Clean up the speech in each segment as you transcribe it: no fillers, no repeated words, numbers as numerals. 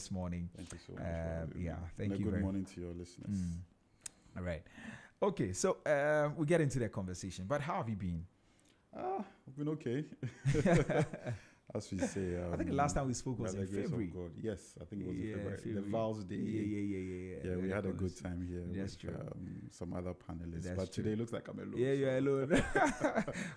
this morning. Thank you so much for having me. Thank and you. Good morning to your listeners. All right. Okay, so we get into the conversation. But how have you been? I've been okay. As we say, I think the last time we spoke was by in the grace of February. God. Yes, I think it was in February. February. The Vows Day. Yeah. Yeah, we had a good time here That's with true. some other panelists. That's but true. today looks like I'm alone. Yeah, you're alone.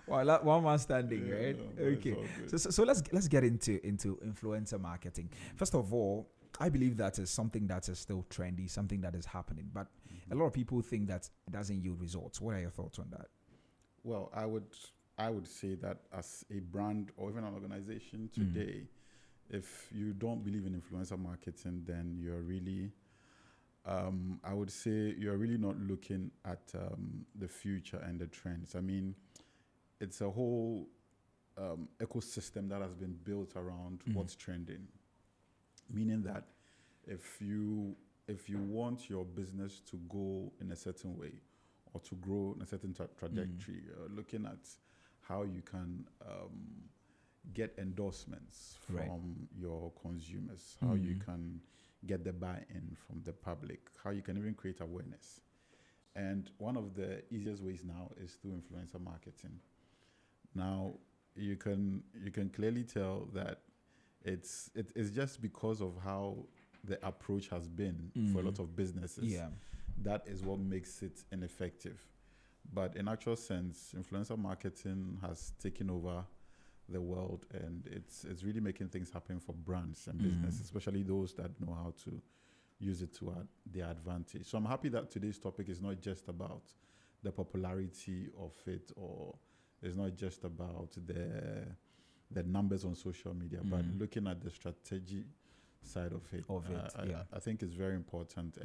Well, one man standing, Yeah, right? no, but it's Okay. all good. So let's get into influencer marketing. First of all, I believe that is something that is still trendy, something that is happening. But a lot of people think that it doesn't yield results. What are your thoughts on that? Well, I would say that as a brand or even an organization today, if you don't believe in influencer marketing, then you're really, I would say you're really not looking at the future and the trends. I mean, it's a whole ecosystem that has been built around what's trending, meaning that if you want your business to go in a certain way or to grow in a certain trajectory, looking at how you can get endorsements from Right. your consumers, how you can get the buy-in from the public, how you can even create awareness. And one of the easiest ways now is through influencer marketing. Now, you can clearly tell that it's just because of how the approach has been for a lot of businesses. Yeah. That is what makes it ineffective. But in actual sense, influencer marketing has taken over the world, and it's really making things happen for brands and businesses, especially those that know how to use it to their advantage. So I'm happy that today's topic is not just about the popularity of it, or it's not just about the numbers on social media, but looking at the strategy side of it. I think it's very important.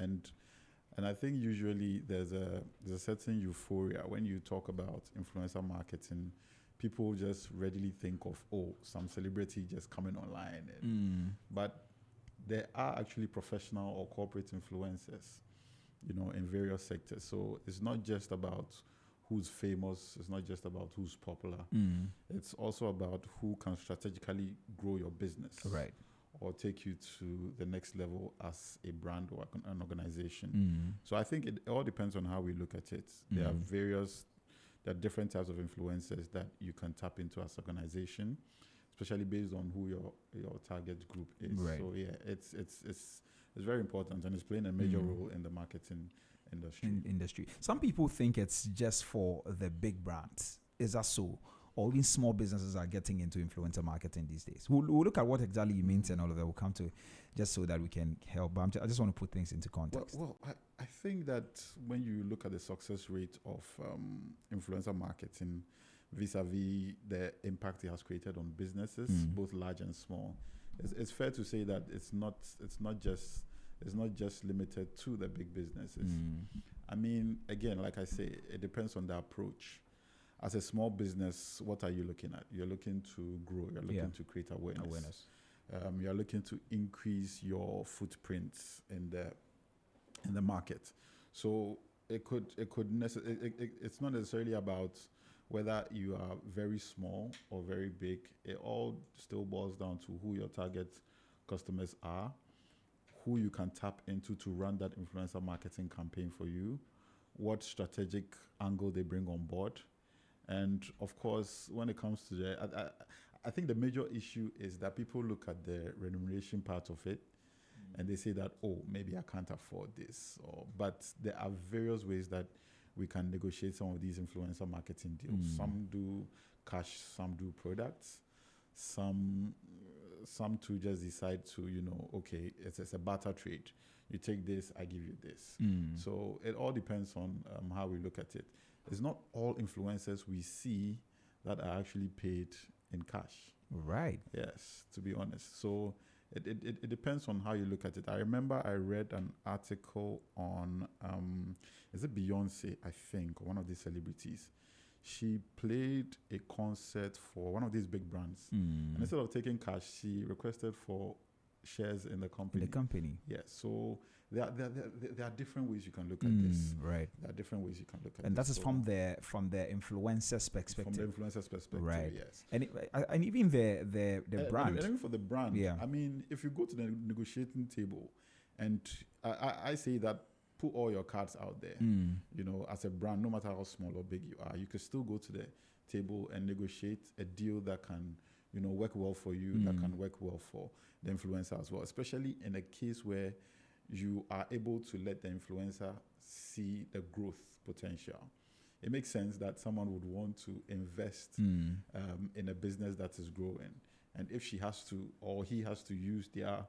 And I think usually there's a certain euphoria when you talk about influencer marketing. People just readily think of, some celebrity just coming online. But there are actually professional or corporate influencers, in various sectors. So it's not just about who's famous. It's not just about who's popular. It's also about who can strategically grow your business. Right. Or take you to the next level as a brand or an organization. So I think it all depends on how we look at it. There are different types of influencers that you can tap into as an organization, especially based on who your target group is. Right. So yeah, it's very important, and it's playing a major role in the marketing industry. Some people think it's just for the big brands. Is that so? Or even small businesses are getting into influencer marketing these days. We'll look at what exactly you mean and all of that. We'll come to just so that we can help. But I just want to put things into context. Well, I think that when you look at the success rate of influencer marketing vis-a-vis the impact it has created on businesses, both large and small, it's fair to say that it's not just limited to the big businesses. I mean, again, like I say, it depends on the approach. As a small business, what are you looking at? You're looking to grow. You're looking to create awareness. You're looking to increase your footprint in the market. So it's not necessarily about whether you are very small or very big. It all still boils down to who your target customers are, who you can tap into to run that influencer marketing campaign for you, what strategic angle they bring on board. And of course, when it comes to I think the major issue is that people look at the remuneration part of it and they say that, maybe I can't afford this. But there are various ways that we can negotiate some of these influencer marketing deals. Some do cash, some do products, some to just decide to, okay, it's a barter trade. You take this, I give you this. So it all depends on how we look at it. It's not all influencers we see that are actually paid in cash. Right. Yes, to be honest. So it depends on how you look at it. I remember I read an article on, is it Beyonce, I think, one of these celebrities. She played a concert for one of these big brands. And instead of taking cash, she shares in the In company. the company. Yes. So there are different ways you can look at this. Right. There are different ways you can look at And this. that is from the influencer's perspective. From the influencer's perspective, Right. yes. And even the brand. And even for the brand, Yeah. I mean, if you go to the negotiating table, and I say that put all your cards out there, you know, as a brand, no matter how small or big you are, you can still go to the table and negotiate a deal that can, you know, work well for you, that can work well for the influencer as well, especially in a case where you are able to let the influencer see the growth potential. It makes sense that someone would want to invest in a business that is growing. And if she has to, or he has to use their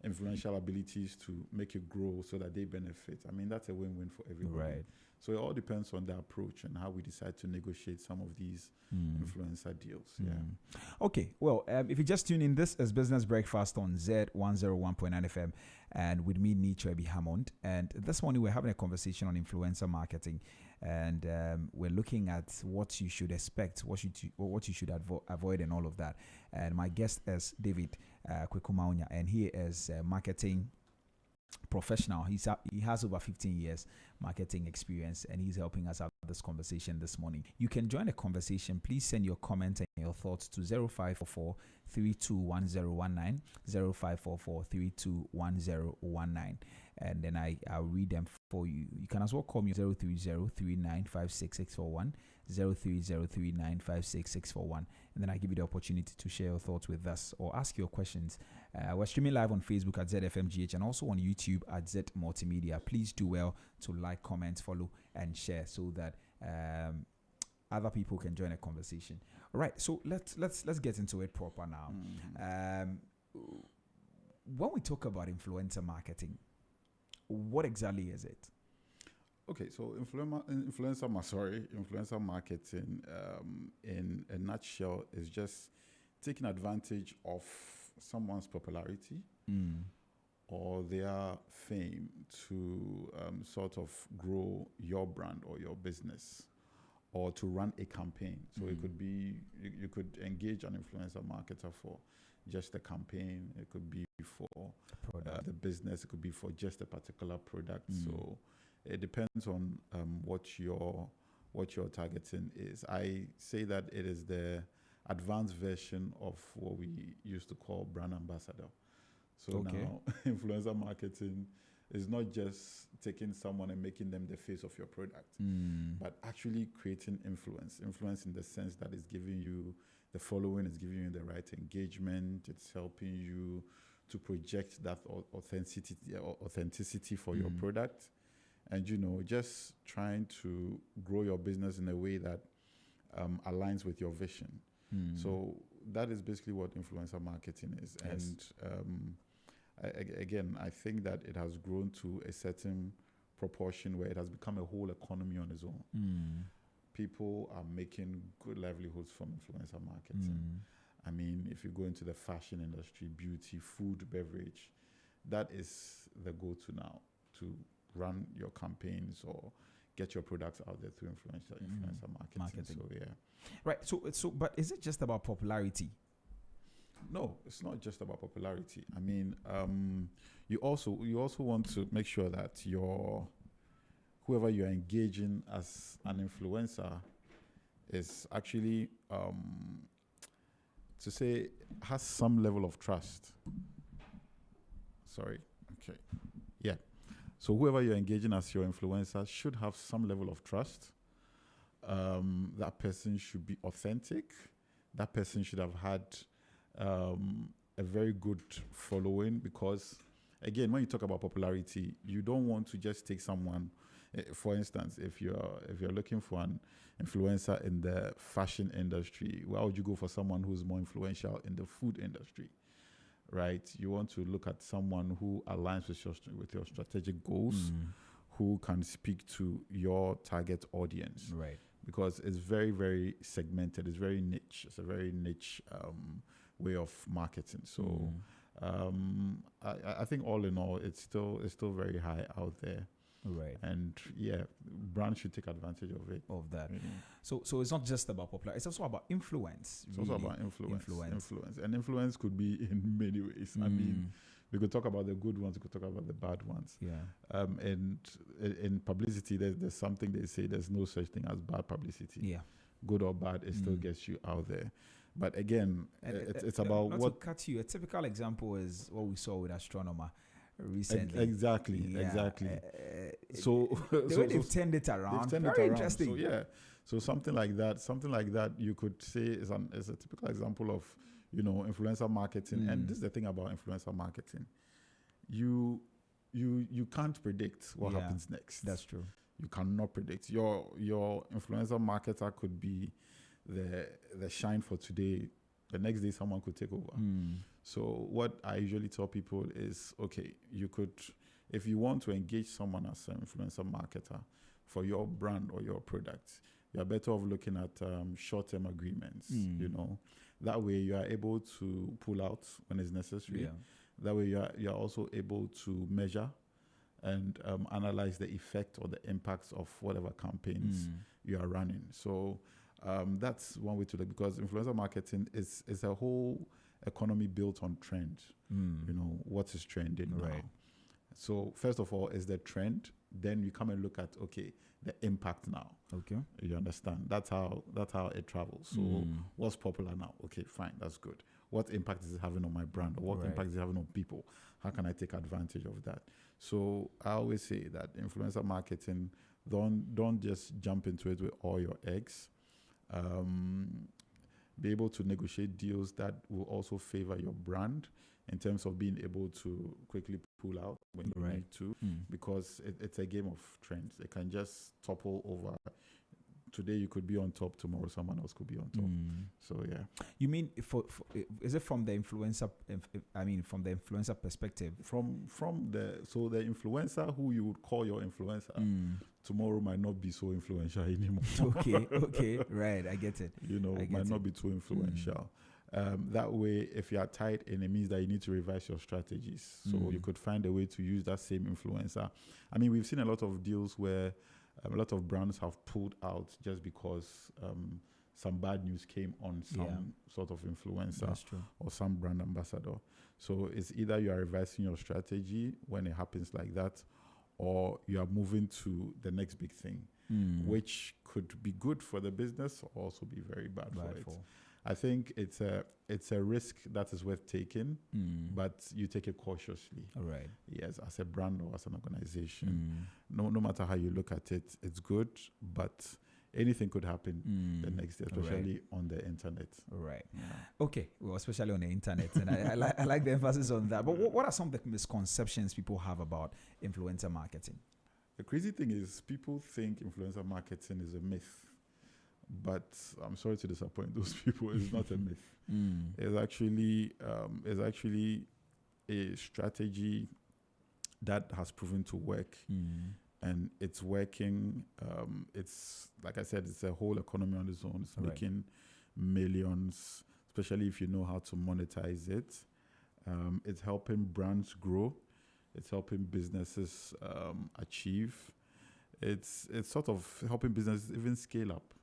influential abilities to make it grow so that they benefit, I mean, that's a win-win for everybody. Right. So it all depends on the approach and how we decide to negotiate some of these influencer deals. Yeah. Okay. Well, if you just tune in, this is Business Breakfast on Z101.9 FM, and with me, Nietzsche B. Hammond. And this morning, we're having a conversation on influencer marketing, and we're looking at what you should expect, what you should avoid, and all of that. And my guest is David Kweku-Mawunya, and he is a marketing professional. He has over 15 years marketing experience, and he's helping us out with this conversation this morning. You can join the conversation. Please send your comments and your thoughts to 0544 321019, 0544 321019, and then I'll read them for you. You can as well call me 03039566641, 03039566641, and then I give you the opportunity to share your thoughts with us or ask your questions. We're streaming live on Facebook at ZFMGH and also on YouTube at Z Multimedia. Please do well to like, comment, follow, and share so that other people can join the conversation. All right, so let's get into it proper now. When we talk about influencer marketing, what exactly is it? Okay, so influencer marketing, in a nutshell, is just taking advantage of someone's popularity or their fame to sort of grow your brand or your business, or to run a campaign. So it could be, you could engage an influencer marketer for just a campaign. It could be for the business. It could be for just a particular product. So it depends on what your targeting is. I say that it is the advanced version of what we used to call brand ambassador. So now influencer marketing is not just taking someone and making them the face of your product, but actually creating influence in the sense that it's giving you the following, it's giving you the right engagement, it's helping you to project that authenticity for your product, and, you know, just trying to grow your business in a way that aligns with your vision. So that is basically what influencer marketing is. Yes. And again, I think that it has grown to a certain proportion where it has become a whole economy on its own. People are making good livelihoods from influencer marketing. I mean, if you go into the fashion industry, beauty, food, beverage, that is the go-to now to run your campaigns or get your products out there through influencer marketing. So yeah. Right. So, but is it just about popularity? No, it's not just about popularity. I mean, you also want to make sure that whoever you're engaging as an influencer is actually to say has some level of trust. Sorry. Okay. Yeah. So whoever you're engaging as your influencer should have some level of trust. That person should be authentic. That person should have had a very good following, because, again, when you talk about popularity, you don't want to just take someone. For instance, if you're looking for an influencer in the fashion industry, why would you go for someone who's more influential in the food industry? Right? You want to look at someone who aligns with your strategic goals, who can speak to your target audience. Right. Because it's very, very segmented. It's very niche. It's a very niche way of marketing. So I think all in all, it's still very high out there. Right. And yeah, brands should take advantage of it. Of that. So it's not just about popularity. It's also about influence. It's also about influence. And influence could be in many ways. I mean, We could talk about the good ones. We could talk about the bad ones. Yeah. And in publicity, there's something they say. There's no such thing as bad publicity. Yeah. Good or bad, it still gets you out there. But again, it's about not what. To cut you, a typical example is what we saw with Astronomer recently. Exactly. So the way they've turned it around, very interesting. So yeah, so something like that, you could say is a typical example of, influencer marketing. And this is the thing about influencer marketing: you can't predict what happens next. That's true. You cannot predict. Your influencer marketer could be the shine for today. The next day, someone could take over. So what I usually tell people is, okay, you could, if you want to engage someone as an influencer marketer for your brand or your product, you're better off looking at short-term agreements. That way you are able to pull out when it's necessary. That way you are also able to measure and analyze the effect or the impacts of whatever campaigns you are running. So that's one way to look, because influencer marketing is a whole economy built on trend. What is trending now? So first of all is the trend. Then you come and look at, okay, the impact now. Okay. You understand? That's how it travels. So what's popular now? Okay, fine, that's good. What impact is it having on my brand? Or what impact is it having on people? How can I take advantage of that? So I always say that influencer marketing, don't just jump into it with all your eggs. Be able to negotiate deals that will also favor your brand in terms of being able to quickly pull out when you need to, because it's a game of trends. It can just topple over. Today you could be on top, tomorrow someone else could be on top. So yeah. You mean is it from the influencer? From the influencer perspective. From the influencer who you would call your influencer tomorrow might not be so influential anymore. Okay, right. I get it. Might not be too influential. That way, if you are tight, and it means that you need to revise your strategies. So you could find a way to use that same influencer. I mean, we've seen a lot of deals where a lot of brands have pulled out just because some bad news came on some sort of influencer or some brand ambassador. So it's either you are revising your strategy when it happens like that, or you are moving to the next big thing, which could be good for the business or also be very bad for it. I think it's a risk that is worth taking, but you take it cautiously. All right. Yes, as a brand or as an organization. No matter how you look at it, it's good, but anything could happen the next day, especially on the internet. Right. Yeah. Okay. Well, especially on the internet, and I like the emphasis on that. But what are some of the misconceptions people have about influencer marketing? The crazy thing is, people think influencer marketing is a myth. But I'm sorry to disappoint those people. It's not a myth. It's actually a strategy that has proven to work, and it's working. It's like I said, it's a whole economy on its own. It's making millions, especially if you know how to monetize it. It's helping brands grow. It's helping businesses achieve. It's sort of helping businesses even scale up.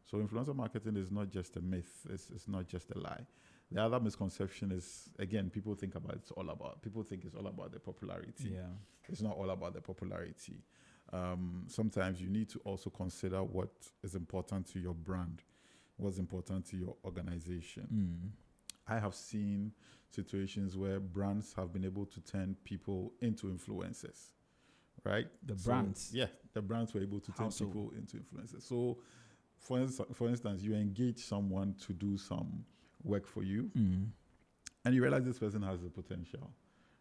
So influencer marketing is not just a myth. It's not just a lie. The other misconception is, again, people think it's all about the popularity. Yeah. It's not all about the popularity. Sometimes you need to also consider what is important to your brand, what's important to your organization. I have seen situations where brands have been able to turn people into influencers. Right? The brands were able to turn people into influencers. So, for instance, you engage someone to do some work for you, and you realize this person has the potential.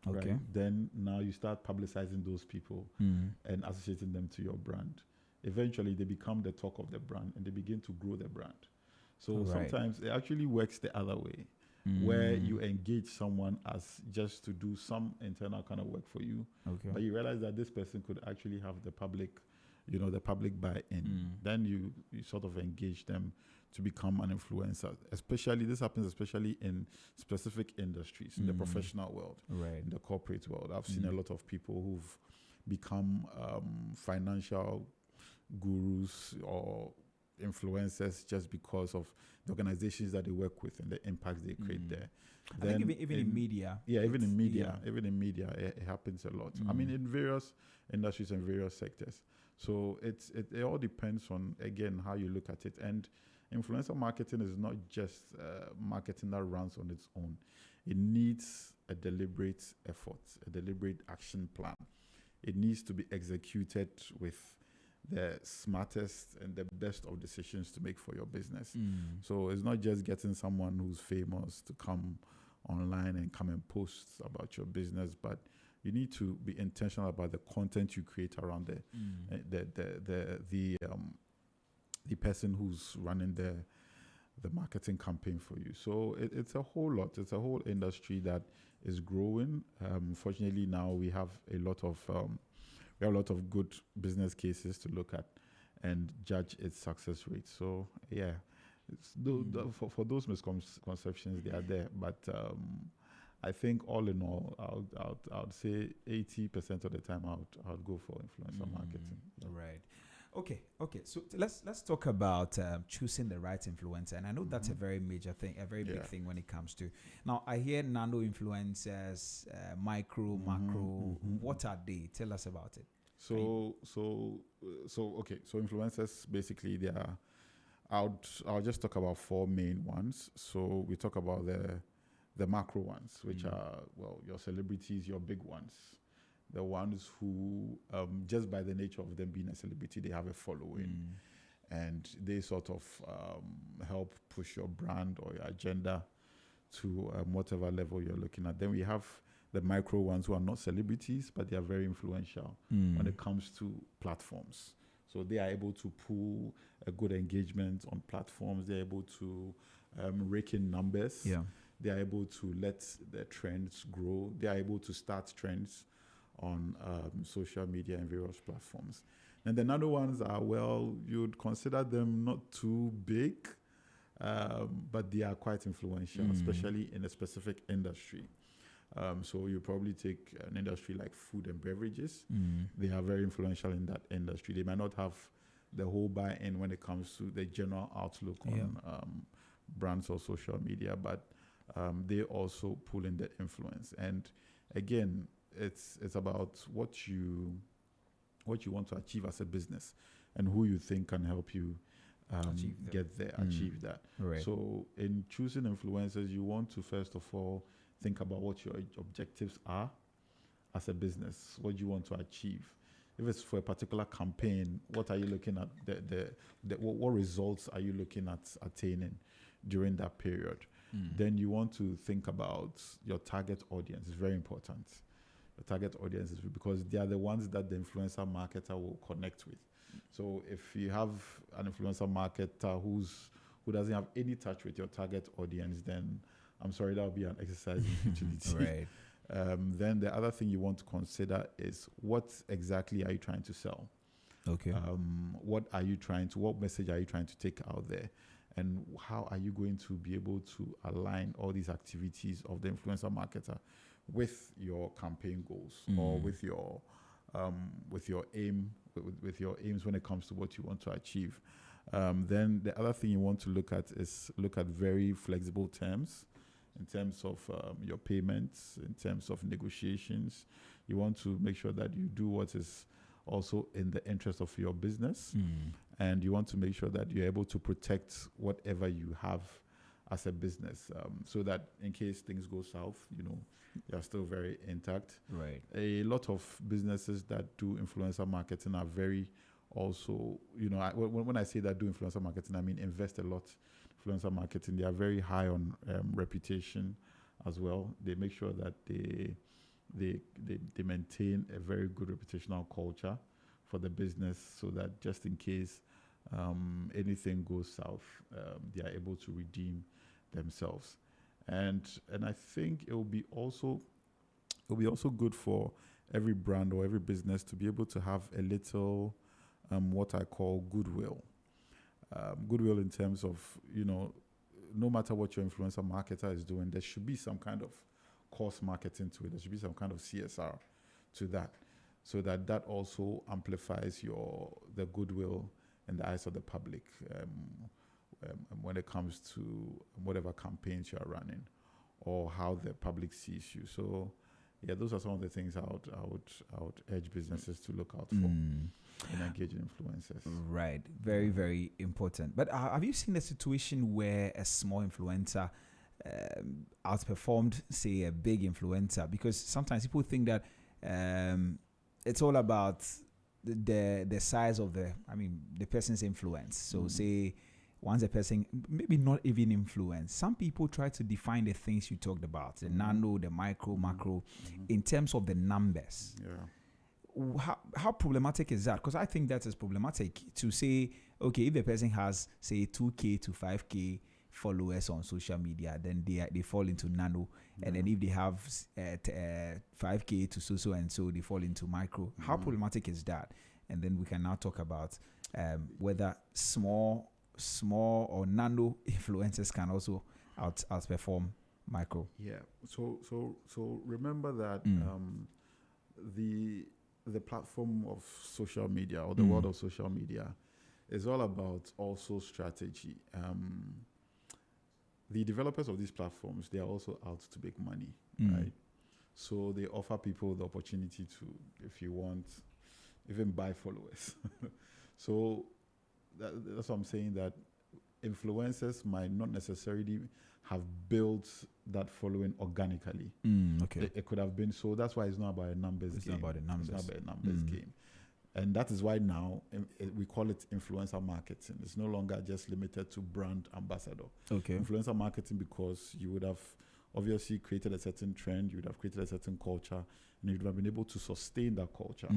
Okay. Right? Then now you start publicizing those people and associating them to your brand. Eventually, they become the talk of the brand, and they begin to grow the brand. So sometimes it actually works the other way, where you engage someone as just to do some internal kind of work for you, but you realize that this person could actually have the public buy-in. Then you sort of engage them to become an influencer. This happens especially in specific industries, in the professional world, in the corporate world. I've seen a lot of people who've become financial gurus or influencers just because of the organizations that they work with and the impact they create there. I think even in media. Yeah, even in media, it happens a lot. I mean, in various industries and various sectors. So it all depends on, again, how you look at it. And influencer marketing is not just marketing that runs on its own. It needs a deliberate effort, a deliberate action plan. It needs to be executed with the smartest and the best of decisions to make for your business. So it's not just getting someone who's famous to come online and come and post about your business, but you need to be intentional about the content you create around the person who's running the marketing campaign for you. So it's a whole lot. It's a whole industry that is growing. Fortunately, now we have a lot of good business cases to look at and judge its success rate. So yeah, for those misconceptions, they are there. But I think all in all, I would say 80% of the time I would go for influencer marketing. Right. Okay. So let's talk about choosing the right influencer, and I know that's a very major thing, a very big thing when it comes to. Now I hear nano influencers, micro, macro. What are they? Tell us about it. So influencers basically they are. I'll just talk about four main ones. So we talk about the macro ones, which are your celebrities, your big ones. The ones who, just by the nature of them being a celebrity, they have a following, and they sort of help push your brand or your agenda to whatever level you're looking at. Then we have the micro ones who are not celebrities, but they are very influential when it comes to platforms. So they are able to pull a good engagement on platforms. They're able to rake in numbers. Yeah. They are able to let the trends grow. They are able to start trends on social media and various platforms. And the other ones are, you'd consider them not too big, but they are quite influential, especially in a specific industry. So you probably take an industry like food and beverages. They are very influential in that industry. They might not have the whole buy-in when it comes to the general outlook on brands or social media, but they also pull in the influence. And again, it's about what you want to achieve as a business and who you think can help you get there, achieve that. Right. So in choosing influencers, you want to first of all think about what your objectives are as a business. What do you want to achieve? If it's for a particular campaign, what are you looking at? What results are you looking at attaining during that period? Then you want to think about your target audience. It's very important. The target audience is because they are the ones that the influencer marketer will connect with. So if you have an influencer marketer who doesn't have any touch with your target audience, then I'm sorry, that will be an exercise in futility. Right. Then the other thing you want to consider is what exactly are you trying to sell? Okay. What message are you trying to take out there? And how are you going to be able to align all these activities of the influencer marketer with your campaign goals or with your aims when it comes to what you want to achieve? Then the other thing you want to look at very flexible terms in terms of your payments, in terms of negotiations. You want to make sure that you do what is also in the interest of your business, and you want to make sure that you're able to protect whatever you have as a business, so that in case things go south, you're still very intact. Right. A lot of businesses that do influencer marketing are very also, when I say that do influencer marketing, I mean invest a lot in influencer marketing. They are very high on reputation as well. They make sure that they maintain a very good reputational culture for the business, so that just in case anything goes south, they are able to redeem themselves. And I think it will be also good for every brand or every business to be able to have a little what I call goodwill. Goodwill in terms of, no matter what your influencer marketer is doing, there should be some kind of course marketing to it. There should be some kind of CSR to that, so that also amplifies the goodwill in the eyes of the public when it comes to whatever campaigns you are running or how the public sees you. So, yeah, those are some of the things I would urge businesses to look out for in engaging influencers. Right. Very, very important. But have you seen a situation where a small influencer outperformed, say, a big influencer? Because sometimes people think that it's all about the size of the person's influence. So say once a person, maybe not even influence, some people try to define the things you talked about, the nano, the micro, macro, in terms of the numbers. Yeah. How problematic is that? Because I think that is problematic to say, okay, if the person has, say, 2K to 5K followers on social media, then they fall into nano. And then if they have 5K to so and so, they fall into micro. How problematic is that? And then we can now talk about whether small or nano influencers can also outperform micro. Yeah. So remember that the platform of social media or the world of social media is all about also strategy. The developers of these platforms, they are also out to make money, right? So they offer people the opportunity to, if you want, even buy followers. So that's what I'm saying, that influencers might not necessarily have built that following organically. Okay. It could have been. So that's why it's not about a numbers game. It's not about the numbers. It's not about a numbers game. And that is why now we call it influencer marketing. It's no longer just limited to brand ambassador. Okay. Influencer marketing, because you would have obviously created a certain trend, you would have created a certain culture, and you would have been able to sustain that culture.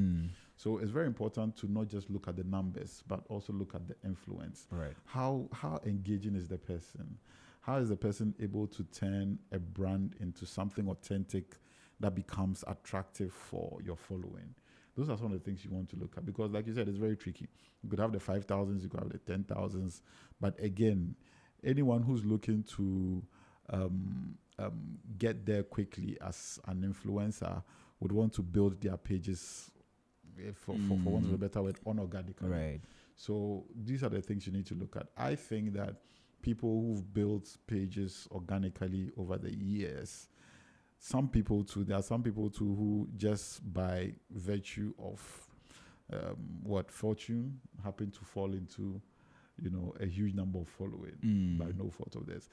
So it's very important to not just look at the numbers, but also look at the influence. Right. How engaging is the person? How is the person able to turn a brand into something authentic that becomes attractive for your following? Those are some of the things you want to look at, because like you said, it's very tricky. You could have the 5,000s, you could have the 10,000s. But again, anyone who's looking to get there quickly as an influencer would want to build their pages, for want of a better word, unorganically. Right. So these are the things you need to look at. I think that people who've built pages organically over the years, there are some people too who just by virtue of fortune happen to fall into, a huge number of following by no fault of theirs.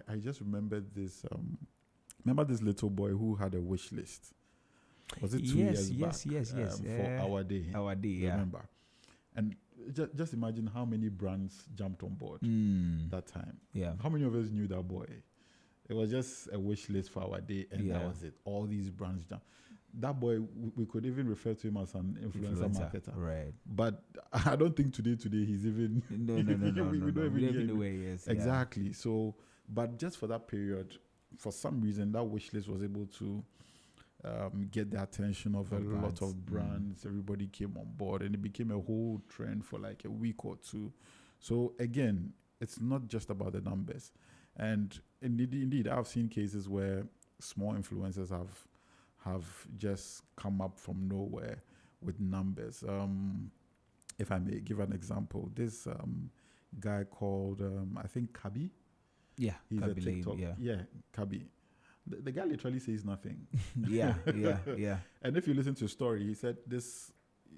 I just remember this little boy who had a wish list. Was it 2 years back? Yes. For Our Day. Our Day, yeah. Remember. And just imagine how many brands jumped on board that time. Yeah. How many of us knew that boy? It was just a wish list for Our Day, and that was it. All these brands jumped. That boy, we could even refer to him as an influencer marketer. Right. But I don't think today he's even... No. we don't even know where he is. Exactly. So, but just for that period, for some reason, that wish list was able to get the attention of a lot of brands. Everybody came on board, and it became a whole trend for like a week or two. So again, it's not just about the numbers. And indeed, I've seen cases where small influencers have just come up from nowhere with numbers. If I may give an example, this guy called, I think, Kabi. Yeah, he's Kabi a TikTok. Yeah, Kabi. The guy literally says nothing. Yeah. And if you listen to his story, he said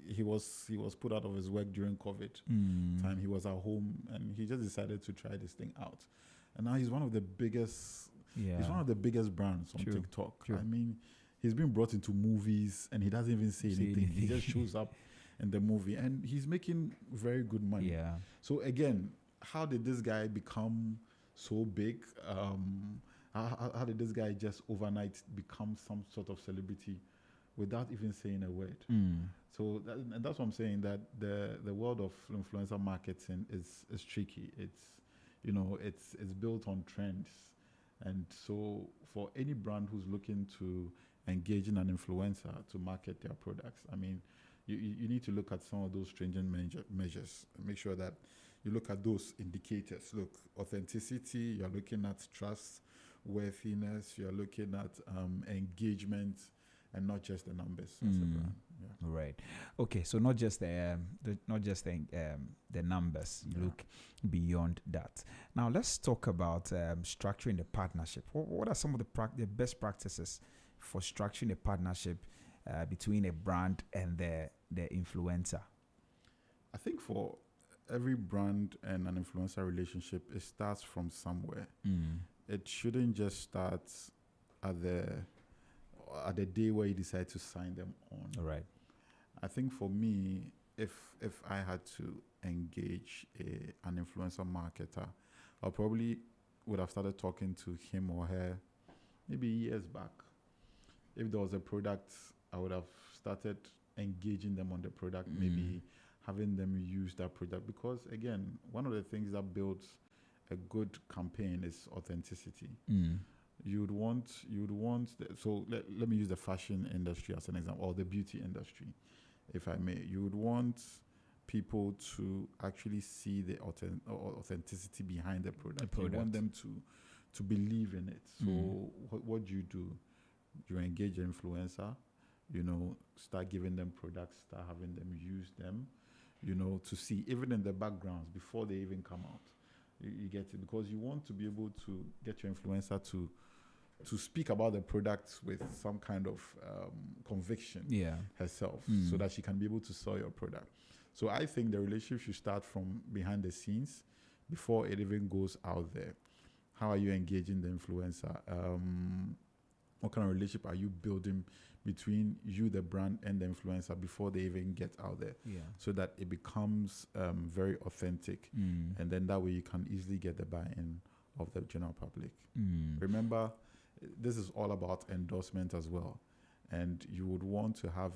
he was put out of his work during COVID time. He was at home and he just decided to try this thing out. And now he's one of the biggest. Yeah. He's one of the biggest brands on TikTok. True. I mean, he's been brought into movies and he doesn't even say anything. He just shows up in the movie and he's making very good money. Yeah. So again, how did this guy become so big? How did this guy just overnight become some sort of celebrity without even saying a word? So that's what I'm saying, that the world of influencer marketing is tricky. It's built on trends. And so for any brand who's looking to engage in an influencer to market their products, I mean, you need to look at some of those stringent measures and make sure that you look at those indicators. Look, authenticity, you're looking at trust, worthiness, you're looking at engagement, and not just the numbers as a brand. Yeah. Right. Okay. So not just the numbers. You Yeah. look beyond that. Now let's talk about structuring the partnership. What are some of the best practices for structuring a partnership between a brand and the influencer? I think for every brand and an influencer relationship, it starts from somewhere. It shouldn't just start at the day where you decide to sign them on. All right. I think for me, if I had to engage an influencer marketer, I probably would have started talking to him or her maybe years back. If there was a product, I would have started engaging them on the product, maybe having them use that product. Because again, one of the things that builds a good campaign is authenticity. You'd want so let me use the fashion industry as an example, or the beauty industry, if I may. You would want people to actually see the authenticity behind the product. You want them to believe in it. So what do? You engage an influencer, start giving them products, start having them use them, to see even in the backgrounds before they even come out. You get it, because you want to be able to get your influencer to speak about the products with some kind of conviction herself, so that she can be able to sell your product. So I think the relationship should start from behind the scenes before it even goes out there. How are you engaging the influencer? What kind of relationship are you building between you, the brand, and the influencer before they even get out there? So that it becomes very authentic. And then that way you can easily get the buy-in of the general public. Remember, this is all about endorsement as well. And you would want to have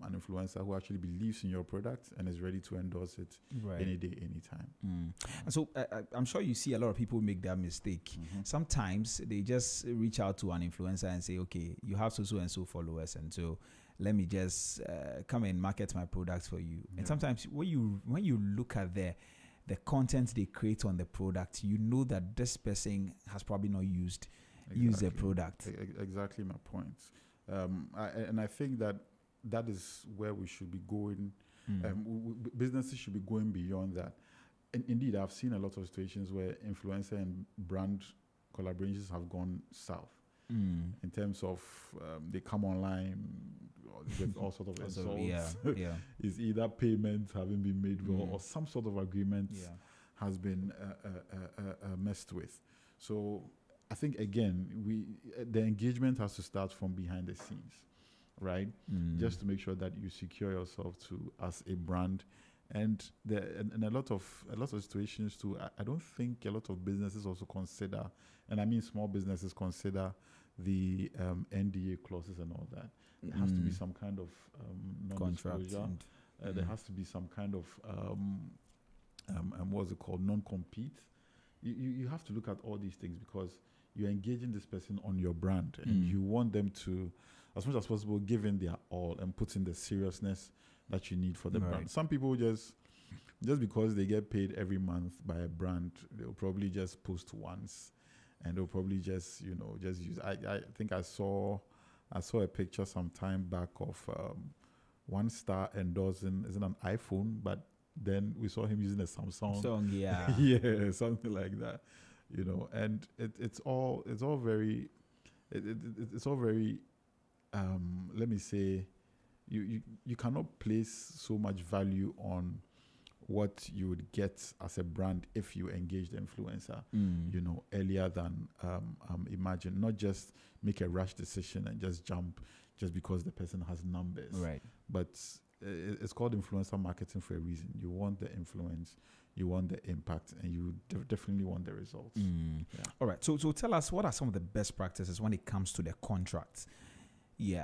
an influencer who actually believes in your product and is ready to endorse it any day, anytime. And so I'm sure you see a lot of people make that mistake. Sometimes they just reach out to an influencer and say, okay, you have so and so followers, and so let me just come and market my products for you. And sometimes when you look at the content they create on the product, you know that this person has probably not used the product. Exactly my point. I think that is where we should be going. Businesses should be going beyond that. And indeed, I've seen a lot of situations where influencer and brand collaborations have gone south in terms of they come online with all sorts of insults. It's either payments having been made well or some sort of agreement has been messed with. So I think, again, the engagement has to start from behind the scenes, right? Just to make sure that you secure yourself as a brand. And a lot of situations too, I don't think a lot of businesses also consider, and I mean small businesses consider the NDA clauses and all that. There has to be some kind of non-disclosure. There has to be some kind of what's it called, non-compete. You have to look at all these things because you're engaging this person on your brand, and you want them to, as much as possible, give in their all and put in the seriousness that you need for the brand. Some people just because they get paid every month by a brand, they'll probably just post once, and they'll probably just use. I think I saw a picture some time back of one star endorsing an iPhone, but then we saw him using a Samsung. Something like that. And it's all very let me say, you cannot place so much value on what you would get as a brand if you engage the influencer earlier than imagine. Not just make a rash decision and just jump just because the person has numbers, but it's called influencer marketing for a reason. You want the influence, you want the impact, and you definitely want the results. All right. So tell us, what are some of the best practices when it comes to the contracts?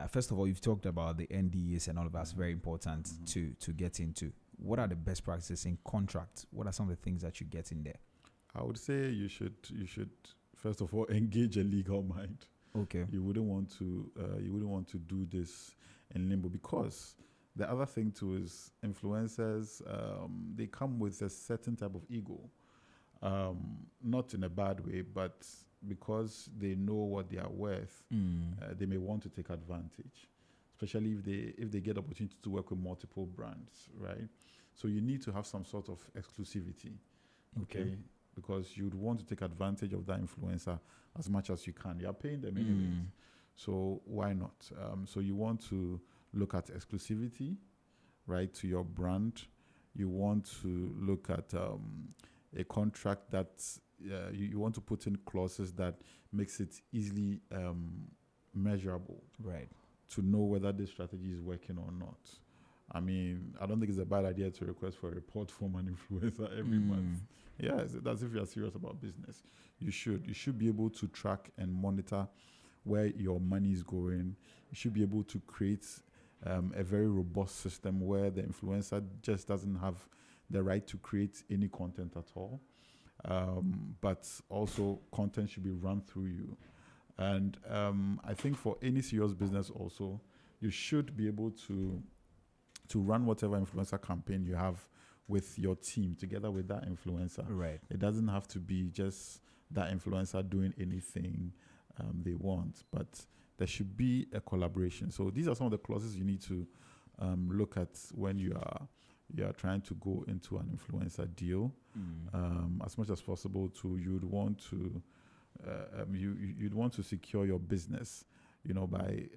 First of all, you've talked about the NDAs and all of that's very important to get into. What are the best practices in contracts? What are some of the things that you get in there? I would say you should first of all engage a legal mind. Okay. You wouldn't want to do this in limbo, because the other thing too is influencers, they come with a certain type of ego, not in a bad way, but because they know what they are worth, they may want to take advantage, especially if they get opportunity to work with multiple brands, right? So you need to have some sort of exclusivity, okay? Because you'd want to take advantage of that influencer as much as you can. You are paying them anyways, so why not? So you want to look at exclusivity, right, to your brand. You want to look at a contract that you want to put in clauses that makes it easily measurable, right, to know whether this strategy is working or not. I mean, I don't think it's a bad idea to request for a report from an influencer every month. Yeah, that's if you are serious about business. You should be able to track and monitor where your money is going. You should be able to create a very robust system where the influencer just doesn't have the right to create any content at all. But also content should be run through you. And I think for any serious business also, you should be able to run whatever influencer campaign you have with your team together with that influencer. Right. It doesn't have to be just that influencer doing anything they want, but there should be a collaboration. So these are some of the clauses you need to look at when you are trying to go into an influencer deal. As much as possible, you'd want to secure your business, by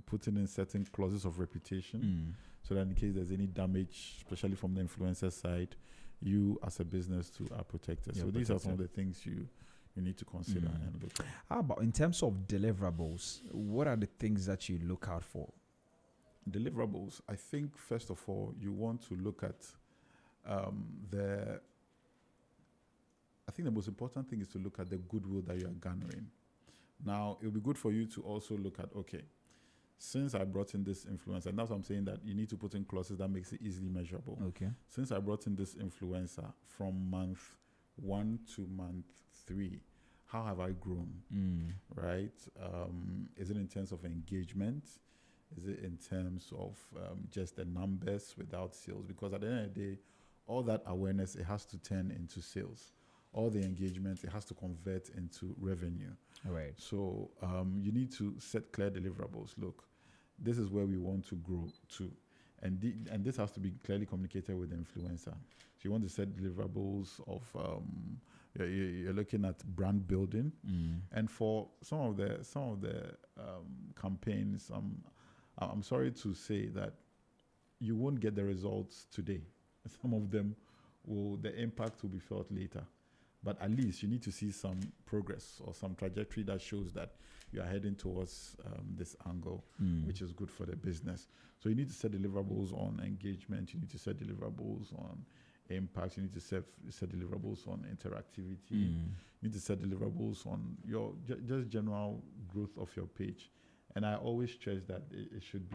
putting in certain clauses of reputation, so that in case there's any damage, especially from the influencer side, you as a business are protected. So these are some of the things you need to consider and look at. How about in terms of deliverables? What are the things that you look out for? Deliverables, I think first of all, you want to look at the most important thing is to look at the goodwill that you are garnering. Now, it will be good for you to also look at, okay, since I brought in this influencer, and that's what I'm saying, that you need to put in clauses that makes it easily measurable. Okay. Since I brought in this influencer from month 1 to month 3, how have I grown? Right? Is it in terms of engagement? Is it in terms of just the numbers without sales? Because at the end of the day, all that awareness, it has to turn into sales. All the engagement, it has to convert into revenue. Right. So you need to set clear deliverables. Look, this is where we want to grow to. And this has to be clearly communicated with the influencer. So you want to set deliverables of, you're looking at brand building. And for some of the campaigns, I'm sorry to say that you won't get the results today. Some of them the impact will be felt later. But at least you need to see some progress or some trajectory that shows that you are heading towards this angle, which is good for the business. So you need to set deliverables on engagement. You need to set deliverables on impact. You need to set deliverables on interactivity. You need to set deliverables on your just general growth of your page. And I always stress that it should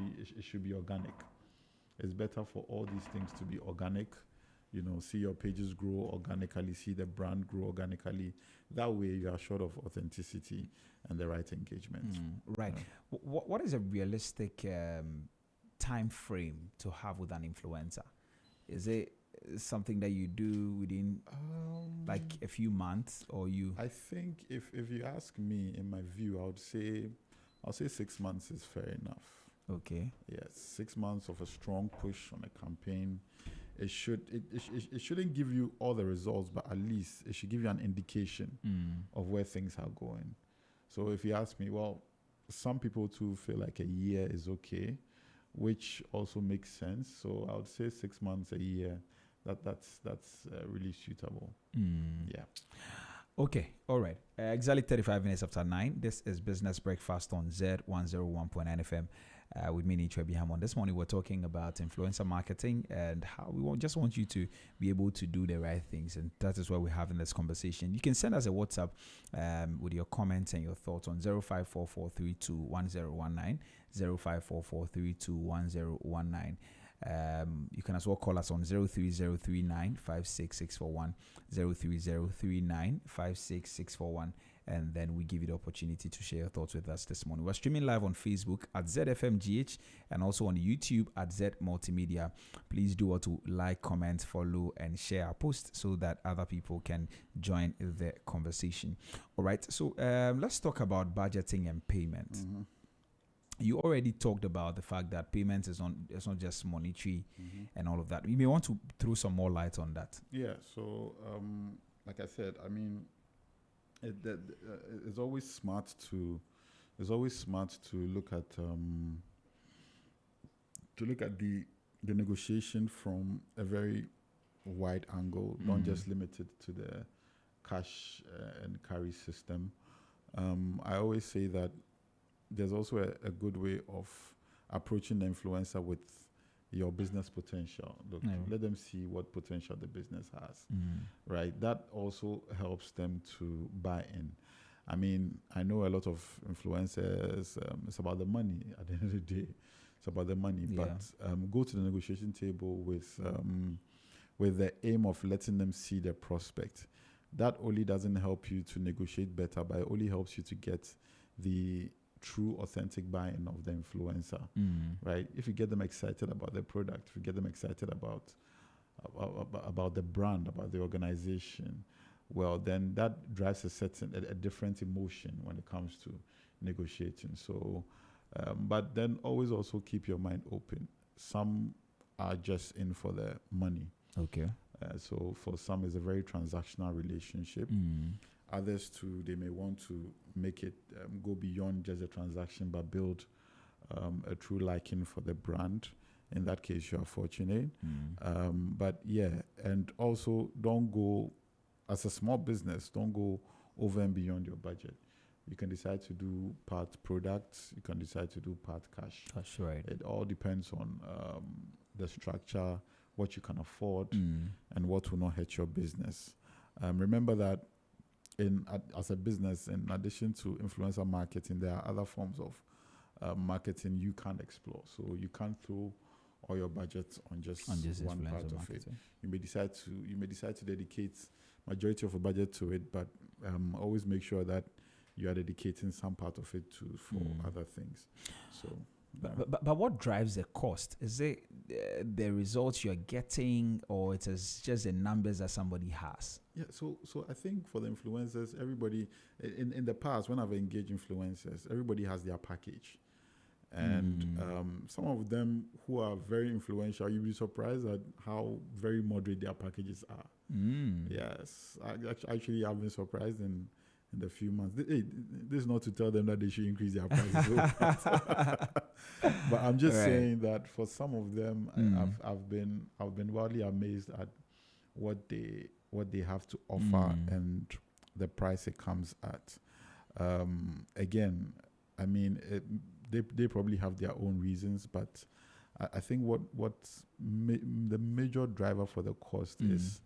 be organic. It's better for all these things to be organic. See your pages grow organically, see the brand grow organically. That way you are sure of authenticity and the right engagement. Right. What is a realistic time frame to have with an influencer? Is it something that you do within like a few months, or you? I think if you ask me, in my view, I'll say 6 months is fair enough. Okay. Yes, 6 months of a strong push on a campaign. It shouldn't give you all the results, but at least it should give you an indication of where things are going. So if you ask me, well, some people too feel like a year is okay, which also makes sense. So I would say 6 months, a year, that's really suitable. Yeah. Okay, all right. Exactly 35 minutes after 9. This is Business Breakfast on Z101.9 FM. With me, Nichwe Bihamon. This morning, we're talking about influencer marketing and how we just want you to be able to do the right things. And that is why we're having this conversation. You can send us a WhatsApp with your comments and your thoughts on 0544321019, 0544321019. You can as well call us on 03039 56641, 03039 56641. And then we give you the opportunity to share your thoughts with us this morning. We're streaming live on Facebook at ZFMGH and also on YouTube at Z Multimedia. Please do want to like, comment, follow, and share our post so that other people can join the conversation. All right. So let's talk about budgeting and payment. you already talked about the fact that payments is on, it's not just monetary and all of that. You may want to throw some more light on that. Yeah. So, like I said, I mean, it's always smart to look at the negotiation from a very wide angle, not just limited to the cash and carry system. I always say that there's also a good way of approaching the influencer with your business potential. Look, let them see what potential the business has, right? That also helps them to buy in. I mean, I know a lot of influencers, it's about the money at the end of the day. It's about the money, but go to the negotiation table with the aim of letting them see their prospect. That only doesn't help you to negotiate better, but it only helps you to get the true, authentic buy-in of the influencer, right? If you get them excited about the product, if you get them excited about the brand, about the organization, well, then that drives a different emotion when it comes to negotiating. So, but then always also keep your mind open. Some are just in for the money. Okay. So for some, it's a very transactional relationship. Others too, they may want to make it go beyond just a transaction, but build a true liking for the brand. In that case, you are fortunate. But yeah, and also don't go, as a small business, don't go over and beyond your budget. You can decide to do part products. You can decide to do part cash. That's right. It all depends on the structure, what you can afford, and what will not hurt your business. Remember that as a business, in addition to influencer marketing, there are other forms of marketing you can't explore. So you can't throw all your budget on just one part of marketing. It. You may decide to dedicate majority of a budget to it, but always make sure that you are dedicating some part of it for other things. So. But what drives the cost? Is it the results you're getting, or it is just the numbers that somebody has? Yeah, so I think for the influencers, everybody, in the past, when I've engaged influencers, everybody has their package. And some of them who are very influential, you'll be surprised at how very moderate their packages are. Yes, actually, I've been surprised in the few months. This is not to tell them that they should increase their prices. But I'm just saying that for some of them, I've been wildly amazed at what they have to offer and the price it comes at. Again, I mean, they probably have their own reasons, but I think the major driver for the cost is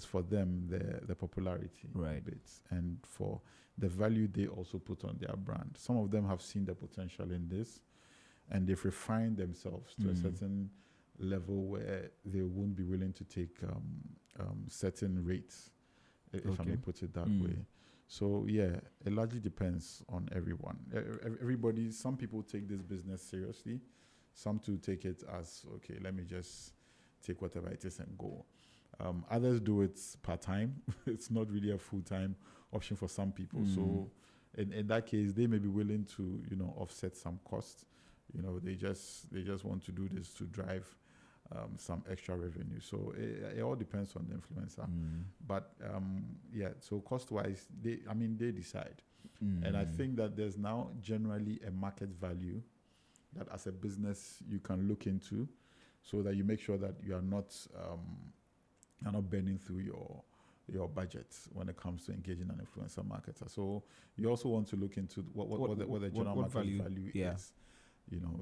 for them the popularity bits, and for the value they also put on their brand. Some of them have seen the potential in this, and they've refined themselves to a certain level where they won't be willing to take certain rates, if I may put it that way. So yeah, it largely depends on everyone. Everybody, some people take this business seriously. Some to take it as, okay, let me just take whatever it is and go. Others do it part-time. It's not really a full-time option for some people. So in that case, they may be willing to, offset some costs. They just want to do this to drive some extra revenue. So it all depends on the influencer. But yeah, so cost-wise, they decide. And I think that there's now generally a market value that as a business you can look into, so that you make sure that you are not burning through your budget when it comes to engaging an influencer marketer. So you also want to look into what the general market value is.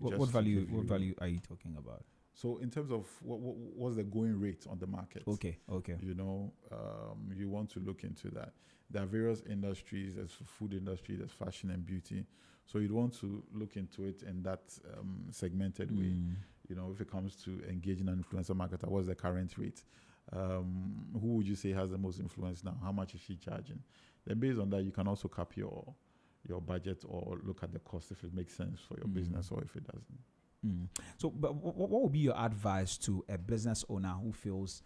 What value are you talking about? So in terms of what's the going rate on the market? Okay. You want to look into that. There are various industries. There's food industry, there's fashion and beauty. So you'd want to look into it in that segmented way. If it comes to engaging an influencer marketer, what's the current rate? Who would you say has the most influence now? How much is she charging? Then based on that, you can also cap your budget or look at the cost if it makes sense for your business or if it doesn't. So, but what would be your advice to a business owner who feels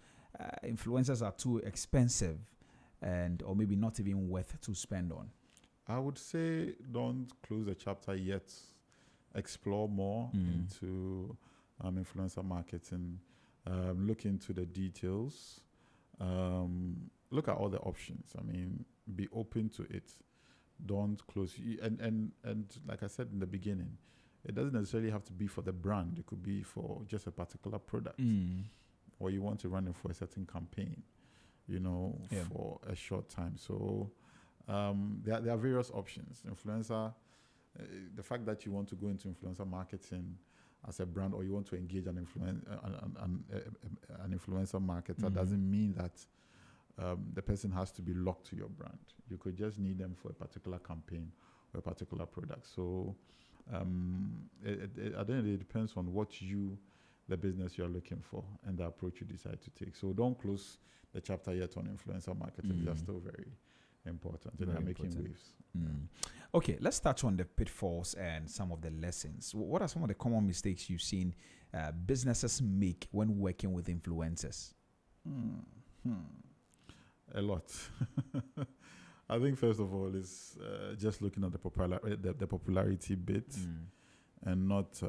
influencers are too expensive or maybe not even worth to spend on? I would say don't close the chapter yet. Explore more into influencer marketing. Look into the details. Look at all the options. I mean, be open to it. Don't close. And like I said in the beginning, it doesn't necessarily have to be for the brand. It could be for just a particular product, or you want to run it for a certain campaign, for a short time. So there are various options. Influencer, the fact that you want to go into influencer marketing as a brand, or you want to engage an influencer marketer, doesn't mean that the person has to be locked to your brand. You could just need them for a particular campaign or a particular product. So at the end of the day, it depends on what the business you're looking for, and the approach you decide to take. So don't close the chapter yet on influencer marketing. They're still very important. They're making waves. Okay, let's touch on the pitfalls and some of the lessons. What are some of the common mistakes you've seen businesses make when working with influencers? A lot. I think first of all is just looking at the popularity bit, and not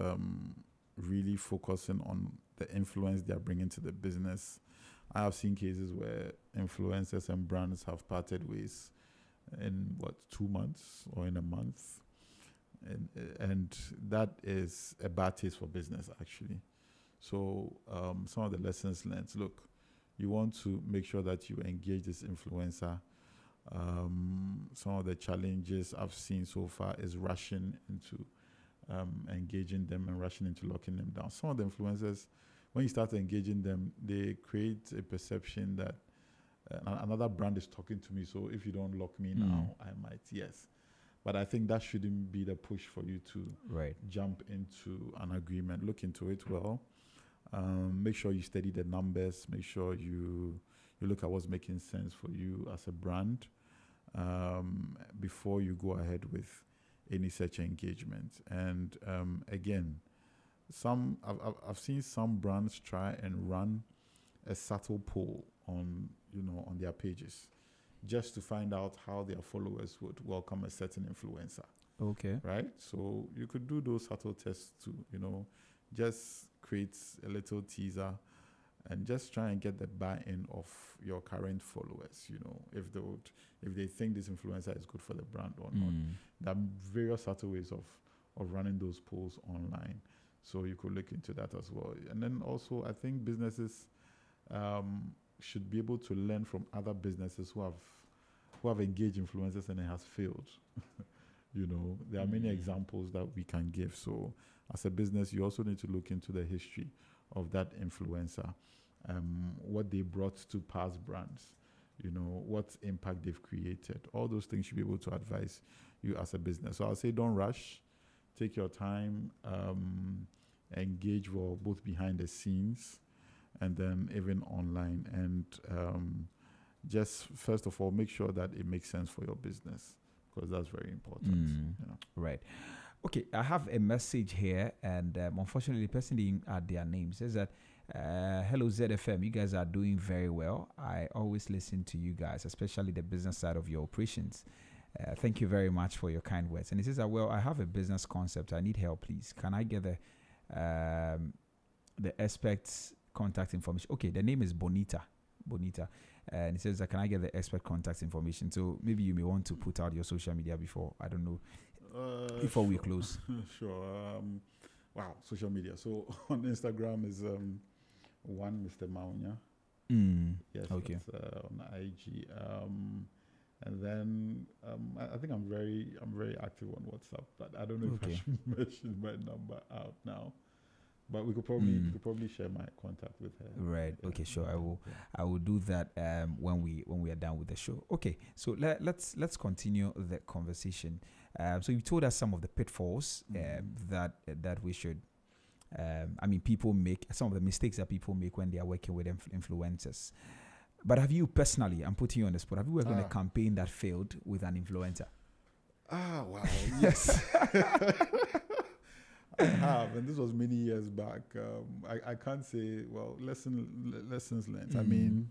really focusing on the influence they are bringing to the business. I have seen cases where influencers and brands have parted ways in 2 months or in a month, and that is a bad taste for business, actually. So some of the lessons learned: look, you want to make sure that you engage this influencer. Some of the challenges I've seen so far is rushing into engaging them and rushing into locking them down. Some of the influencers, when you start engaging them, they create a perception that another brand is talking to me, so if you don't lock me now, I might. Yes. But I think that shouldn't be the push for you to jump into an agreement. Look into it well. Make sure you study the numbers. Make sure you look at what's making sense for you as a brand before you go ahead with any such engagement. And again, I've seen some brands try and run a subtle poll on their pages, just to find out how their followers would welcome a certain influencer. Okay. Right? So you could do those subtle tests to, just create a little teaser and just try and get the buy-in of your current followers, if they think this influencer is good for the brand or not. There are various subtle ways of running those polls online. So you could look into that as well. And then also, I think businesses should be able to learn from other businesses who have engaged influencers and it has failed. There are many examples that we can give. So as a business, you also need to look into the history of that influencer, what they brought to past brands, what impact they've created. All those things should be able to advise you as a business. So I'll say don't rush, take your time, engage well, both behind the scenes and then even online. And just first of all, make sure that it makes sense for your business, because that's very important. Right. Okay, I have a message here, and unfortunately, the person didn't add their name. Says that, hello ZFM, you guys are doing very well. I always listen to you guys, especially the business side of your operations. Thank you very much for your kind words. And he says that, well, I have a business concept. I need help, please. Can I get the expert's contact information? Okay, the name is Bonita. And he says that, can I get the expert contact information? So maybe you may want to put out your social media before, I don't know, before we close. Sure. Wow, social media. So on Instagram is one Mr. Maunya. Yes. Okay. On IG. And then I think I'm very active on WhatsApp, but I don't know if I should mention my number out now. But we could probably share my contact with her. Right. Yeah. Okay. Sure. I will do that when we are done with the show. Okay. So let's continue the conversation. So you told us some of the pitfalls that we should. People make some of the mistakes that people make when they are working with influencers. But have you personally? I'm putting you on the spot. Have you worked on a campaign that failed with an influencer? Wow. Yes. I have, and this was many years back. I can't say, well, lessons learned. I mean,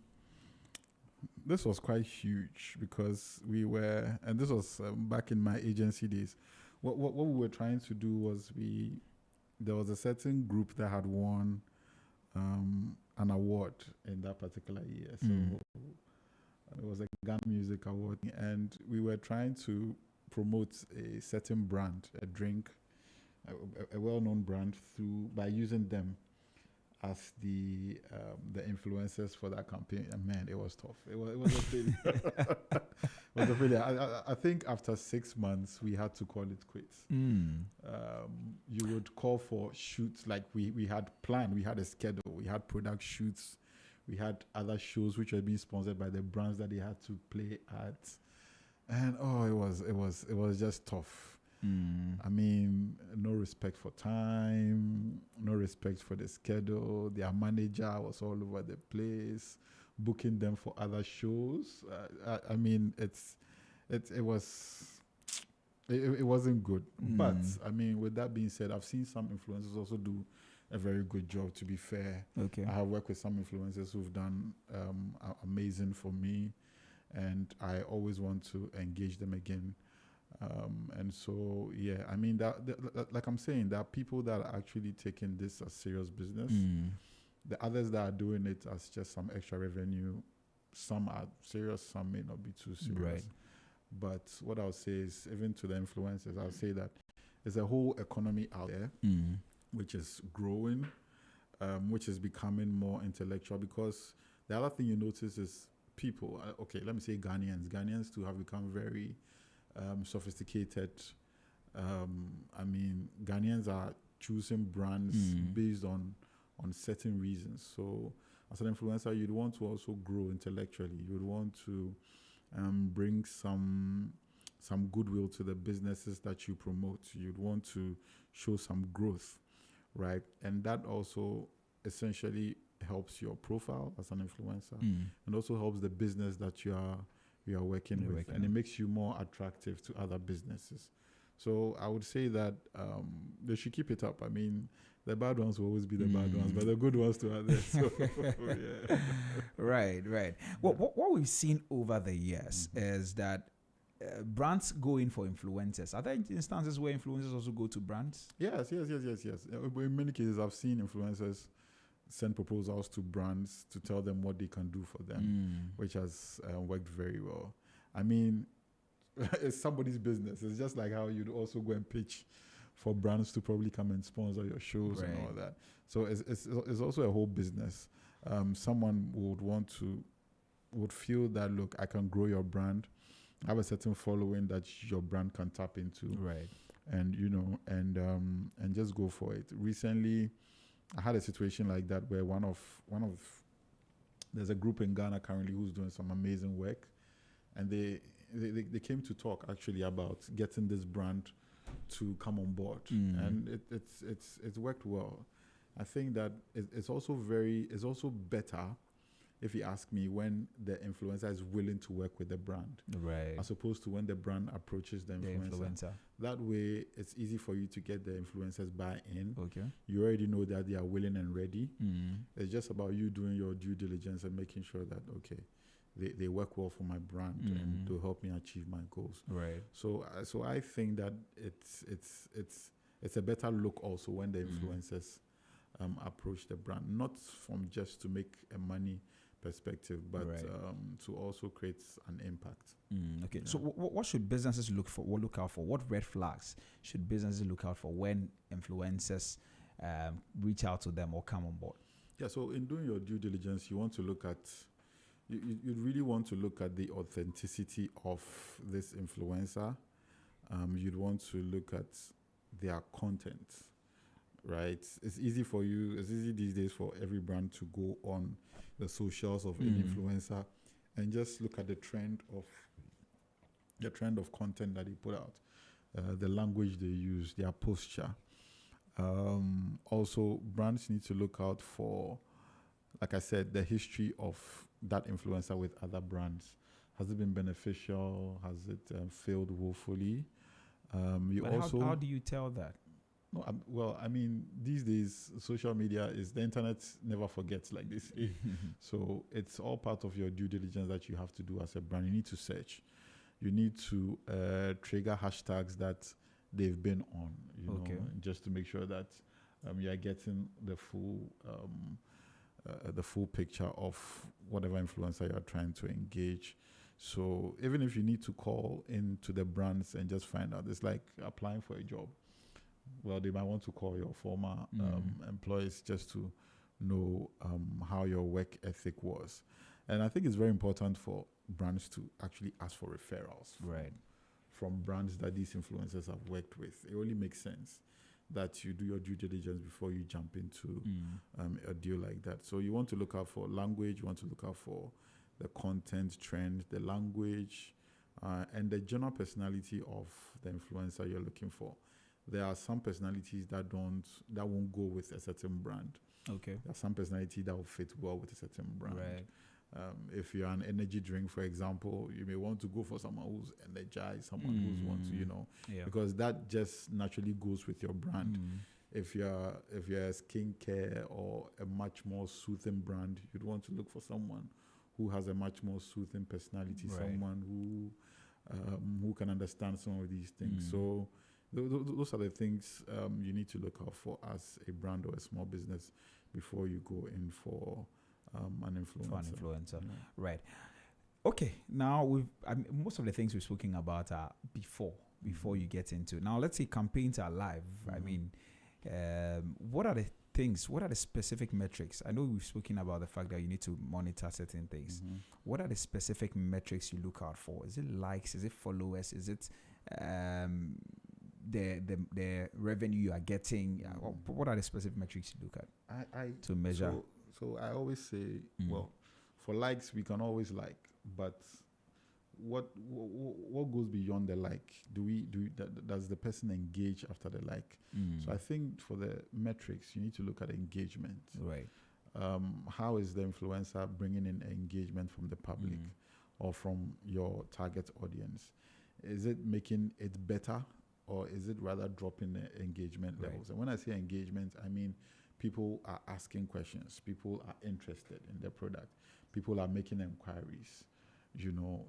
this was quite huge because we were, and this was back in my agency days. What we were trying to do was there was a certain group that had won an award in that particular year. So it was a Ghana Music Award, and we were trying to promote a certain brand, a drink, a well-known brand, by using them as the influencers for that campaign. And man, it was tough. It was a failure. It was a failure. I think after 6 months, we had to call it quits. You would call for shoots, like we had planned. We had a schedule. We had product shoots. We had other shows which were being sponsored by the brands that they had to play at. And it was just tough. I mean, no respect for time, no respect for the schedule. Their manager was all over the place, booking them for other shows. I mean, it wasn't good. But I mean, with that being said, I've seen some influencers also do a very good job. To be fair, okay, I have worked with some influencers who've done amazing for me, and I always want to engage them again. And so, yeah, I mean, that like I'm saying, there are people that are actually taking this as serious business. The others that are doing it as just some extra revenue, some are serious, some may not be too serious. Right. But what I'll say is, even to the influencers, I'll say that there's a whole economy out there which is growing, which is becoming more intellectual. Because the other thing you notice is people, okay, let me say Ghanaians too have become very sophisticated. I mean, Ghanaians are choosing brands based on certain reasons. So as an influencer, you'd want to also grow intellectually. You'd want to bring some goodwill to the businesses that you promote. You'd want to show some growth, right? And that also essentially helps your profile as an influencer, and also helps the business that you are working with, and it makes you more attractive to other businesses. So I would say that they should keep it up. I mean, the bad ones will always be the bad ones, but the good ones too are there. So, yeah. Right. Well, what we've seen over the years is that brands go in for influencers. Are there instances where influencers also go to brands? Yes. In many cases, I've seen influencers send proposals to brands to tell them what they can do for them, which has worked very well. I mean, it's somebody's business. It's just like how you'd also go and pitch for brands to probably come and sponsor your shows and all that. So it's also a whole business. Someone would feel that, look, I can grow your brand, have a certain following that your brand can tap into, right? And and just go for it. Recently, I had a situation like that where one of there's a group in Ghana currently who's doing some amazing work, and they came to talk actually about getting this brand to come on board, and it's worked well. I think that it's also better, if you ask me, when the influencer is willing to work with the brand, right, as opposed to when the brand approaches the influencer. That way, it's easy for you to get the influencers buy-in. Okay, you already know that they are willing and ready. It's just about you doing your due diligence and making sure that, okay, they work well for my brand and to help me achieve my goals. Right. So I think that it's a better look also when the influencers approach the brand, not from just to make a money perspective, but to also create an impact. Okay. Yeah. So what should businesses look out for? What red flags should businesses look out for when influencers reach out to them or come on board? Yeah. So in doing your due diligence, you want to look at you really want to look at the authenticity of this influencer. You'd want to look at their content, right? It's easy these days for every brand to go on the socials of an influencer and just look at the trend of content that they put out, the language they use, their posture. Also, brands need to look out for, like I said, the history of that influencer with other brands. Has it been beneficial? Has it failed woefully? How do you tell that? No, well, I mean, these days, social media is the internet never forgets, like they say. So it's all part of your due diligence that you have to do as a brand. You need to search. You need to trigger hashtags that they've been on, just to make sure that you are getting the full picture of whatever influencer you are trying to engage. So even if you need to call into the brands and just find out, it's like applying for a job. Well, they might want to call your former employees just to know how your work ethic was. And I think it's very important for brands to actually ask for referrals from brands that these influencers have worked with. It only makes sense that you do your due diligence before you jump into a deal like that. So you want to look out for language, you want to look out for the content trend, the language, and the general personality of the influencer you're looking for. There are some personalities that won't go with a certain brand. Okay. There are some personality that will fit well with a certain brand. Right. If you're an energy drink, for example, you may want to go for someone who's energized, someone who's want to, because that just naturally goes with your brand. If you're a skincare or a much more soothing brand, you'd want to look for someone who has a much more soothing personality, someone who can understand some of these things. So those are the things you need to look out for as a brand or a small business before you go in for an influencer. For an influencer, right? Okay, now most of the things we've spoken about are before you get into. Now let's say campaigns are live. I mean, what are the things? What are the specific metrics? I know we've spoken about the fact that you need to monitor certain things. What are the specific metrics you look out for? Is it likes? Is it followers? Is it the revenue you are getting? What are the specific metrics you look at to measure? So I always say, well, for likes we can always like, but what goes beyond the like? Does the person engage after the like? So I think for the metrics you need to look at engagement. Right. How is the influencer bringing in engagement from the public or from your target audience? Is it making it better, or is it rather dropping the engagement levels? And when I say engagement, I mean people are asking questions, people are interested in the product, people are making inquiries,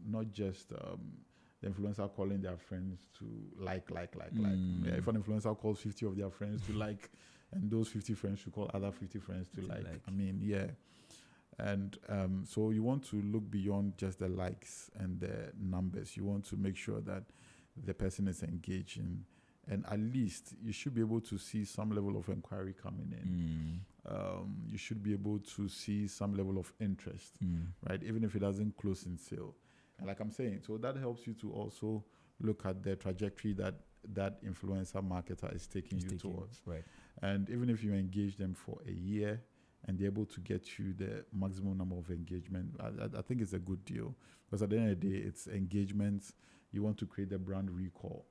not just the influencer calling their friends to like. Yeah, if an influencer calls 50 of their friends to like, and those 50 friends should call other 50 friends to like. I mean, and so you want to look beyond just the likes and the numbers. You want to make sure that the person is engaging, and at least you should be able to see some level of inquiry coming in. You should be able to see some level of interest, right? Even if it doesn't close in sale. And like I'm saying, so that helps you to also look at the trajectory that influencer marketer is taking you towards. Right. And even if you engage them for a year and they're able to get you the maximum number of engagement, I think it's a good deal. Because at the end of the day, it's engagement. You want to create the brand recall.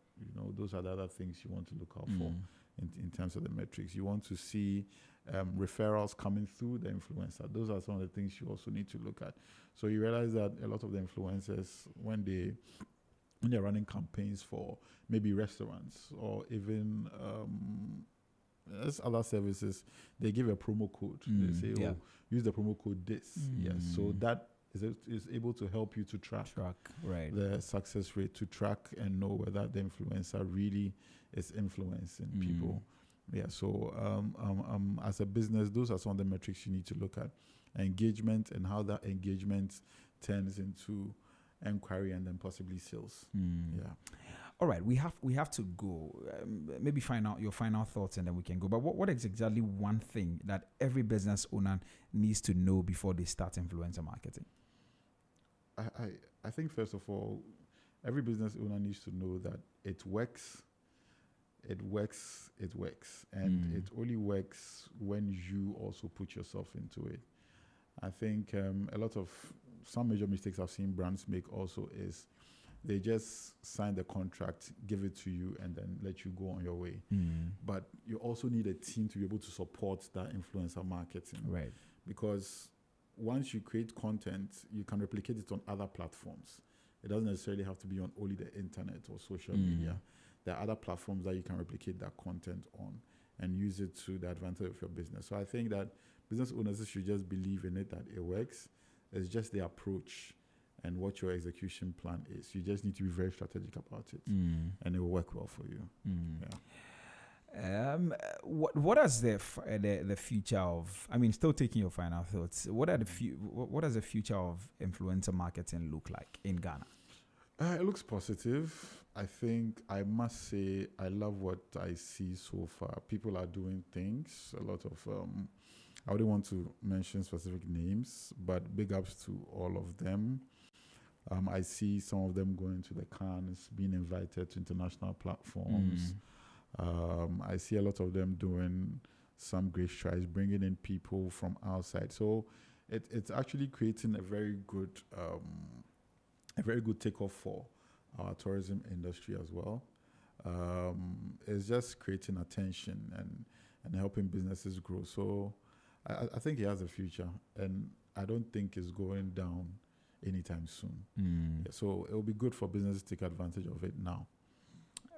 Those are the other things you want to look out for in terms of the metrics. You want to see referrals coming through the influencer. Those are some of the things you also need to look at. So you realize that a lot of the influencers, when they're running campaigns for maybe restaurants or even as other services, they give a promo code. They say, use the promo code this. Yes. So that is able to help you to track the success rate, to track and know whether the influencer really is influencing people. Yeah. So as a business, those are some of the metrics you need to look at. Engagement and how that engagement turns into inquiry and then possibly sales. Yeah. All right, we have to go. Maybe find out your final thoughts and then we can go. But what is exactly one thing that every business owner needs to know before they start influencer marketing? I think first of all, every business owner needs to know that it works, and it only works when you also put yourself into it. I think some major mistakes I've seen brands make also is they just sign the contract, give it to you, and then let you go on your way. But you also need a team to be able to support that influencer marketing. Right. Because once you create content, you can replicate it on other platforms. It doesn't necessarily have to be on only the internet or social media. there are other platforms that you can replicate that content on and use it to the advantage of your business. So I think that business owners should just believe in it, that it works. It's just the approach and what your execution plan is. You just need to be very strategic about it, and it will work well for you. Yeah. What is the future of? I mean, still taking your final thoughts. What does the future of influencer marketing look like in Ghana? It looks positive. I think I must say I love what I see so far. People are doing things. A lot of I wouldn't want to mention specific names, but big ups to all of them. I see some of them going to the Cannes, being invited to international platforms. I see a lot of them doing some great strides, bringing in people from outside. So it's actually creating a very good takeoff for our tourism industry as well. It's just creating attention and helping businesses grow. So I think it has a future, and I don't think it's going down anytime soon. Yeah, so it will be good for businesses to take advantage of it now.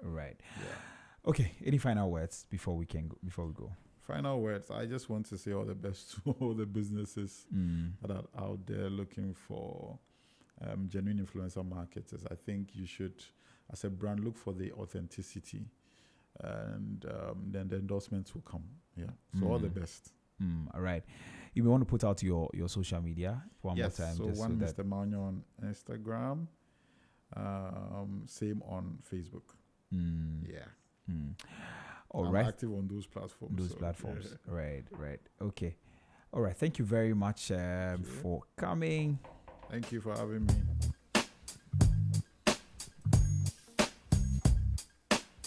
Right. Yeah. Okay. Any final words before we go? Final words. I just want to say all the best to all the businesses that are out there looking for genuine influencer marketers. I think you should, as a brand, look for the authenticity, and then the endorsements will come. Yeah. So all the best. All right. You may want to put out your social media one more time. So one Mr. Maunyo on Instagram, same on Facebook. Yeah. All I'm right. active on those platforms. Yeah. Right. Okay. All right. Thank you very much for coming. Thank you for having me.